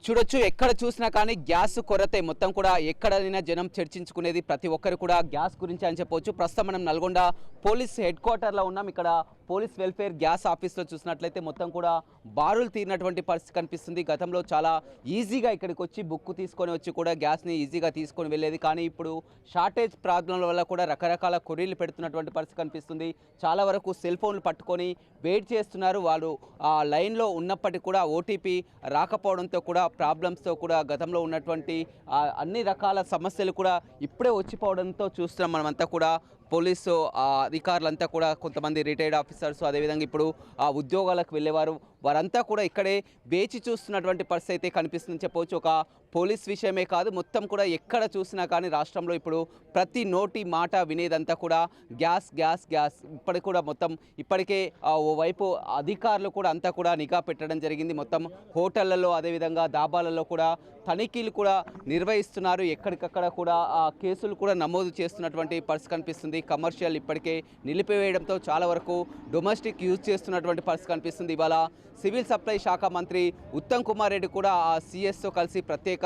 చూడొచ్చు ఎక్కడ చూసినా కానీ గ్యాస్ కొరతే మొత్తం కూడా ఎక్కడైనా జనం చర్చించుకునేది ప్రతి ఒక్కరు కూడా గ్యాస్ గురించి అని చెప్పవచ్చు. ప్రస్తుతం మనం నల్గొండ పోలీస్ హెడ్ క్వార్టర్లో ఉన్నాం. ఇక్కడ పోలీస్ వెల్ఫేర్ గ్యాస్ ఆఫీస్లో చూసినట్లయితే మొత్తం కూడా బారులు తీరినటువంటి పరిస్థితి కనిపిస్తుంది. గతంలో చాలా ఈజీగా ఇక్కడికి వచ్చి బుక్ తీసుకొని వచ్చి కూడా గ్యాస్ని ఈజీగా తీసుకొని వెళ్ళేది. కానీ ఇప్పుడు షార్టేజ్ ప్రాబ్లంల వల్ల కూడా రకరకాల కొరీలు పెడుతున్నటువంటి పరిస్థితి కనిపిస్తుంది. చాలా వరకు సెల్ ఫోన్లు పట్టుకొని వెయిట్ చేస్తున్నారు. వాళ్ళు ఆ లైన్లో ఉన్నప్పటికీ కూడా ఓటీపీ రాకపోవడంతో కూడా ప్రాబ్లమ్స్తో కూడా గతంలో ఉన్నటువంటి అన్ని రకాల సమస్యలు కూడా ఇప్పుడే వచ్చిపోవడంతో చూస్తున్నాం. మనమంతా కూడా పోలీసు అధికారులంతా కూడా కొంతమంది రిటైర్డ్ ఆఫీసర్స్ అదేవిధంగా ఇప్పుడు ఉద్యోగాలకు వెళ్ళేవారు వారంతా కూడా ఇక్కడే వేచి చూస్తున్నటువంటి పరిస్థితి అయితే కనిపిస్తుందని చెప్పవచ్చు. ఒక పోలీస్ విషయమే కాదు, మొత్తం కూడా ఎక్కడ చూసినా కానీ రాష్ట్రంలో ఇప్పుడు ప్రతి నోటి మాట వినేదంతా కూడా గ్యాస్ గ్యాస్ గ్యాస్. ఇప్పటికి కూడా మొత్తం ఇప్పటికే ఓవైపు అధికారులు కూడా అంతా కూడా నిఘా పెట్టడం జరిగింది. మొత్తం హోటళ్లలో అదేవిధంగా దాబాలలో కూడా తనిఖీలు కూడా నిర్వహిస్తున్నారు. ఎక్కడికక్కడ కూడా కేసులు కూడా నమోదు చేస్తున్నటువంటి పరిస్థితి కనిపిస్తుంది. కమర్షియల్ ఇప్పటికే నిలిపివేయడంతో చాలా వరకు డొమెస్టిక్ యూజ్ చేస్తున్నటువంటి పరిస్థితి కనిపిస్తుంది. ఇవాళ సివిల్ సప్లై శాఖ మంత్రి ఉత్తమ్ కుమార్ రెడ్డి కూడా ఆ సిఎస్తో కలిసి ప్రత్యేక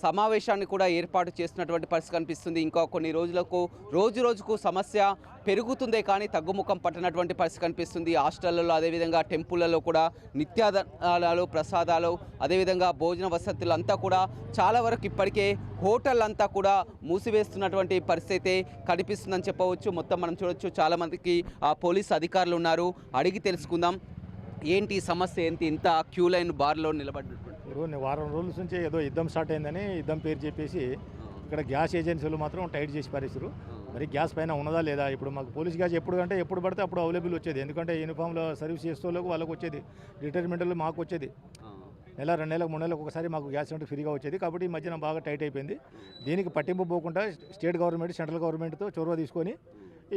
సమావేశాన్ని కూడా ఏర్పాటు చేస్తున్నటువంటి పరిస్థితి కనిపిస్తుంది. ఇంకా కొన్ని రోజులకు రోజుకు సమస్య పెరుగుతుందే కానీ తగ్గుముఖం పట్టినటువంటి పరిస్థితి కనిపిస్తుంది. హాస్టళ్లలో అదేవిధంగా టెంపుల్లలో కూడా నిత్యాదాలు ప్రసాదాలు అదేవిధంగా భోజన వసతులు అంతా కూడా చాలా వరకు ఇప్పటికే హోటల్ అంతా కూడా మూసివేస్తున్నటువంటి పరిస్థితి కనిపిస్తుందని చెప్పవచ్చు. మొత్తం మనం చూడొచ్చు చాలామందికి పోలీసు అధికారులు ఉన్నారు. అడిగి తెలుసుకుందాం ఏంటి సమస్య, ఏంటి ఇంత క్యూ లైన్ బార్లో నిలబడ్డ వారం రోజుల నుంచి ఏదో యుద్ధం స్టార్ట్ అయిందని యుద్ధం పేరు చెప్పేసి ఇక్కడ గ్యాస్ ఏజెన్సీలు మాత్రం టైట్ చేసి పారేస్తారు. మరి గ్యాస్ పైన ఉన్నదా లేదా? ఇప్పుడు మాకు పోలీస్ గ్యాస్ ఎప్పుడు పడితే అప్పుడు అవైలబుల్ వచ్చేది. ఎందుకంటే యూనిఫామ్లో సర్వీస్ చేసే వాళ్ళకు వచ్చేది, రిటైర్మెంట్లో మాకు వచ్చేది. నెల 2 నెలలకు 3 నెలలకు ఒకసారి మాకు గ్యాస్ అంటే ఫ్రీగా వచ్చేది. కాబట్టి ఈ మధ్యన బాగా టైట్ అయిపోయింది. దీనికి పట్టింపు పోకుండా స్టేట్ గవర్నమెంట్ సెంట్రల్ గవర్నమెంట్తో చొరవ తీసుకొని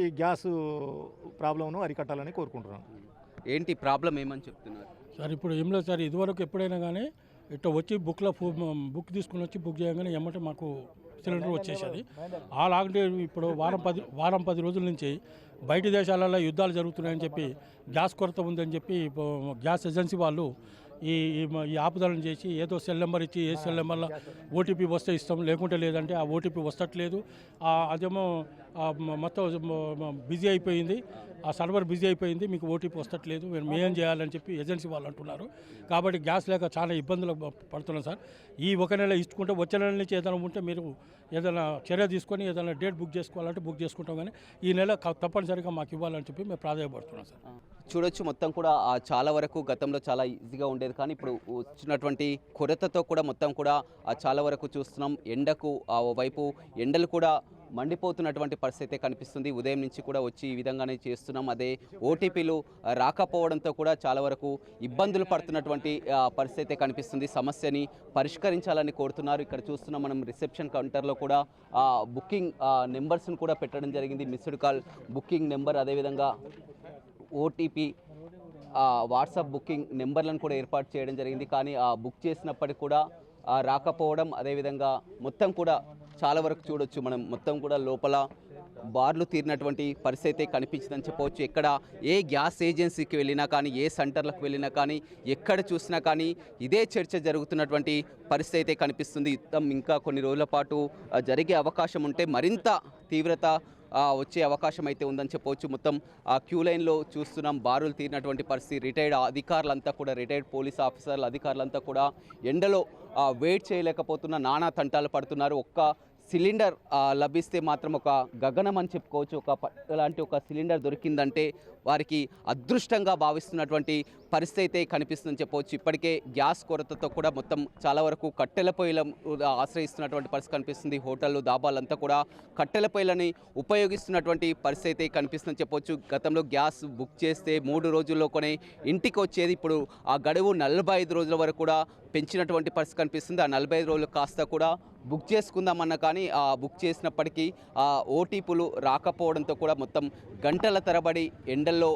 ఈ గ్యాస్ ప్రాబ్లంను అరికట్టాలని కోరుకుంటున్నాను. ఏంటి ప్రాబ్లం ఏమని చెప్తున్నారు సార్? ఇప్పుడు ఏం లేదు సార్, ఇదివరకు ఎప్పుడైనా కానీ ఇట్లా వచ్చి బుక్ తీసుకుని వచ్చి బుక్ చేయగానే ఎమ్మటే మాకు సిలిండర్ వచ్చేసేది. అలాగే ఇప్పుడు వారం 10 రోజుల నుంచి బయట దేశాలలో యుద్ధాలు జరుగుతున్నాయని చెప్పి గ్యాస్ కొరత ఉందని చెప్పి గ్యాస్ ఏజెన్సీ వాళ్ళు ఈ ఆపుదలను చేసి ఏదో సెల్ నెంబర్ ఇచ్చి ఏ సెల్ నెంబర్లో ఓటీపీ వస్తే ఇస్తాం, లేకుంటే లేదంటే ఆ ఓటీపీ వస్తట్లేదు. అదేమో మొత్తం బిజీ అయిపోయింది, ఆ సర్వర్ బిజీ అయిపోయింది, మీకు ఓటీపీ వస్తట్లేదు, మేము ఏం చేయాలని చెప్పి ఏజెన్సీ వాళ్ళు అంటున్నారు. కాబట్టి గ్యాస్ లేక చాలా ఇబ్బందులు పడుతున్నాం సార్. ఈ ఒక నెల ఇచ్చుకుంటే వచ్చే నెల నుంచి ఏదైనా ఉంటే మీరు ఏదైనా చర్య తీసుకొని ఏదైనా డేట్ బుక్ చేసుకోవాలంటే బుక్ చేసుకుంటాం. కానీ ఈ నెల తప్పనిసరిగా మాకు ఇవ్వాలని చెప్పి మేము ప్రాధాన్యపడుతున్నాం సార్. చూడొచ్చు మొత్తం కూడా చాలా వరకు గతంలో చాలా ఈజీగా ఉండేది. కానీ ఇప్పుడు వచ్చినటువంటి కొరతతో కూడా మొత్తం కూడా చాలా వరకు చూస్తున్నాం. ఎండకు వైపు ఎండలు కూడా మండిపోతున్నటువంటి పరిస్థితి కనిపిస్తుంది. ఉదయం నుంచి కూడా వచ్చి ఈ విధంగానే చేస్తున్నాం. అదే ఓటీపీలు రాకపోవడంతో కూడా చాలా వరకు ఇబ్బందులు పడుతున్నటువంటి పరిస్థితి కనిపిస్తుంది. సమస్యని పరిష్కరించాలని కోరుతున్నారు. ఇక్కడ చూస్తున్నాం మనం రిసెప్షన్ కౌంటర్లో కూడా బుకింగ్ నెంబర్స్ను కూడా పెట్టడం జరిగింది. మిస్డ్ కాల్ బుకింగ్ నెంబర్ అదేవిధంగా ఓటీపీ వాట్సాప్ బుకింగ్ నెంబర్లను కూడా ఏర్పాటు చేయడం జరిగింది. కానీ బుక్ చేసినప్పటికీ కూడా రాకపోవడం అదేవిధంగా మొత్తం కూడా చాలా వరకు చూడొచ్చు మనం మొత్తం కూడా లోపల బార్లు తీరినటువంటి పరిస్థితి కనిపించిందని చెప్పవచ్చు. ఎక్కడ ఏ గ్యాస్ ఏజెన్సీకి వెళ్ళినా కానీ ఏ సెంటర్లకు వెళ్ళినా కానీ ఎక్కడ చూసినా కానీ ఇదే చర్చ జరుగుతున్నటువంటి పరిస్థితి కనిపిస్తుంది. యుద్ధం ఇంకా కొన్ని రోజుల పాటు జరిగే అవకాశం ఉంటే మరింత తీవ్రత వచ్చే అవకాశం అయితే ఉందని చెప్పవచ్చు. మొత్తం క్యూ లైన్లో చూస్తున్నాం బారులు తీరినటువంటి పరిస్థితి. రిటైర్డ్ అధికారులంతా కూడా రిటైర్డ్ పోలీస్ ఆఫీసర్లు అధికారులంతా కూడా ఎండలో వెయిట్ చేయలేకపోతున్న నానా తంటాలు పడుతున్నారు. ఒక్క సిలిండర్ లభిస్తే మాత్రం ఒక గగనం అని చెప్పుకోవచ్చు. అలాంటి ఒక సిలిండర్ దొరికిందంటే వారికి అదృష్టంగా భావిస్తున్నటువంటి పరిస్థితి కనిపిస్తుందని చెప్పవచ్చు. ఇప్పటికే గ్యాస్ కొరతతో కూడా మొత్తం చాలా వరకు కట్టెల పొయ్యిల ఆశ్రయిస్తున్నటువంటి పరిస్థితి కనిపిస్తుంది. హోటళ్ళు దాబాలంతా కూడా కట్టెల పొయ్యిలని ఉపయోగిస్తున్నటువంటి పరిస్థితి కనిపిస్తుందని చెప్పవచ్చు. గతంలో గ్యాస్ బుక్ చేస్తే 3 రోజుల్లో కొని ఇంటికి వచ్చేది. ఇప్పుడు ఆ గడువు 45 రోజుల వరకు కూడా పెంచినటువంటి పరిస్థితి కనిపిస్తుంది. ఆ 45 రోజులు కాస్త కూడా బుక్ చేసుకుందామన్నా కానీ బుక్ చేసినప్పటికీ ఓటీపీలు రాకపోవడంతో కూడా మొత్తం గంటల తరబడి ఎండల్లో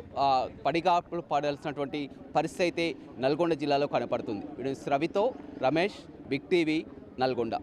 పడిగాపులు పడాల్సినటువంటి పరిస్థితి నల్గొండ జిల్లాలో కనపడుతుంది. రవితో రమేష్, బిగ్ టీవీ, నల్గొండ.